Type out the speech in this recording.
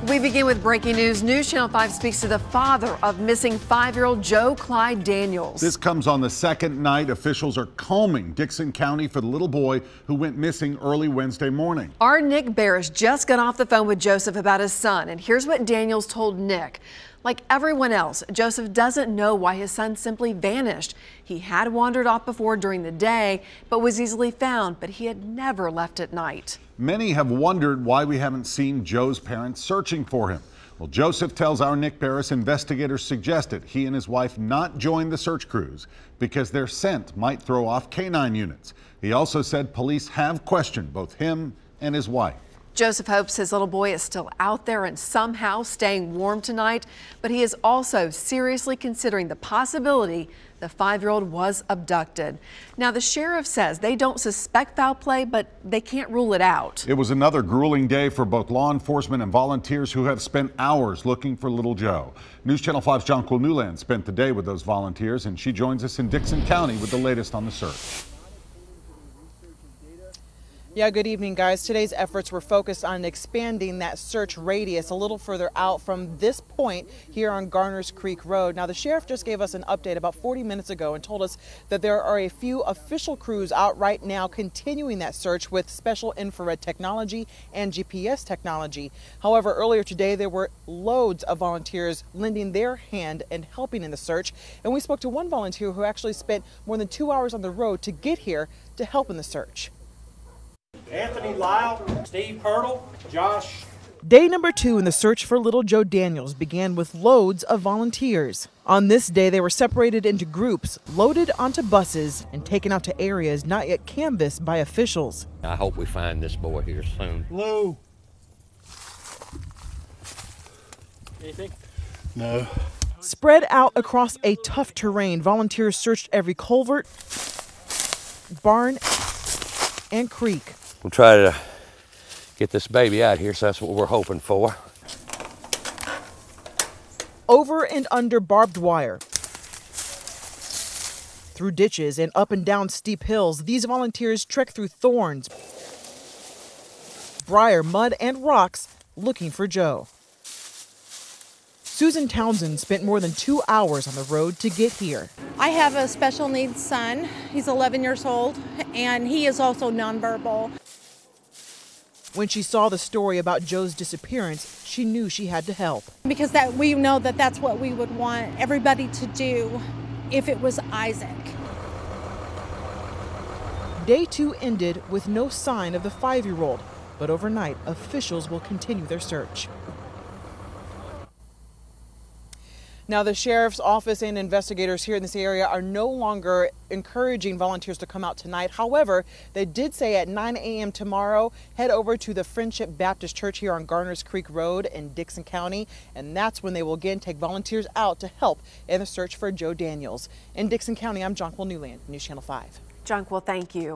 We begin with breaking news. News Channel 5 speaks to the father of missing 5-year-old Joe Clyde Daniels. This comes on the second night officials are combing Dickson County for the little boy who went missing early Wednesday morning. Our Nick Barris just got off the phone with Joseph about his son, and here's what Daniels told Nick. Like everyone else, Joseph doesn't know why his son simply vanished. He had wandered off before during the day, but was easily found, but he had never left at night. Many have wondered why we haven't seen Joe's parents searching for him. Well, Joseph tells our Nick Barris investigators suggested he and his wife not join the search crews because their scent might throw off canine units. He also said police have questioned both him and his wife. Joseph hopes his little boy is still out there and somehow staying warm tonight, but he is also seriously considering the possibility the 5-year-old was abducted. Now, the sheriff says they don't suspect foul play, but they can't rule it out. It was another grueling day for both law enforcement and volunteers who have spent hours looking for little Joe. News Channel 5's Jonquil Newland spent the day with those volunteers, and she joins us in Dickson County with the latest on the search. Yeah, good evening, guys. Today's efforts were focused on expanding that search radius a little further out from this point here on Garners Creek Road. Now, the sheriff just gave us an update about 40 minutes ago and told us that there are a few official crews out right now continuing that search with special infrared technology and GPS technology. However, earlier today, there were loads of volunteers lending their hand and helping in the search. And we spoke to one volunteer who actually spent more than 2 hours on the road to get here to help in the search. Anthony Lyle, Steve Hurdle, Josh. Day number 2 in the search for little Joe Daniels began with loads of volunteers. On this day, they were separated into groups, loaded onto buses, and taken out to areas not yet canvassed by officials. I hope we find this boy here soon. Lou. Anything? No. Spread out across a tough terrain, volunteers searched every culvert, barn, and creek. We'll try to get this baby out here, so that's what we're hoping for. Over and under barbed wire, through ditches and up and down steep hills, these volunteers trek through thorns, briar, mud, and rocks looking for Joe. Susan Townsend spent more than 2 hours on the road to get here. I have a special needs son. He's 11 years old, and he is also nonverbal. When she saw the story about Joe's disappearance, she knew she had to help. Because we know that that's what we would want everybody to do if it was Isaac. Day 2 ended with no sign of the 5-year-old, but overnight, officials will continue their search. Now, the sheriff's office and investigators here in this area are no longer encouraging volunteers to come out tonight. However, they did say at 9 a.m. tomorrow, head over to the Friendship Baptist Church here on Garners Creek Road in Dickson County, and that's when they will again take volunteers out to help in the search for Joe Daniels. In Dickson County, I'm Jonquil Newland, News Channel 5. Jonquil, thank you.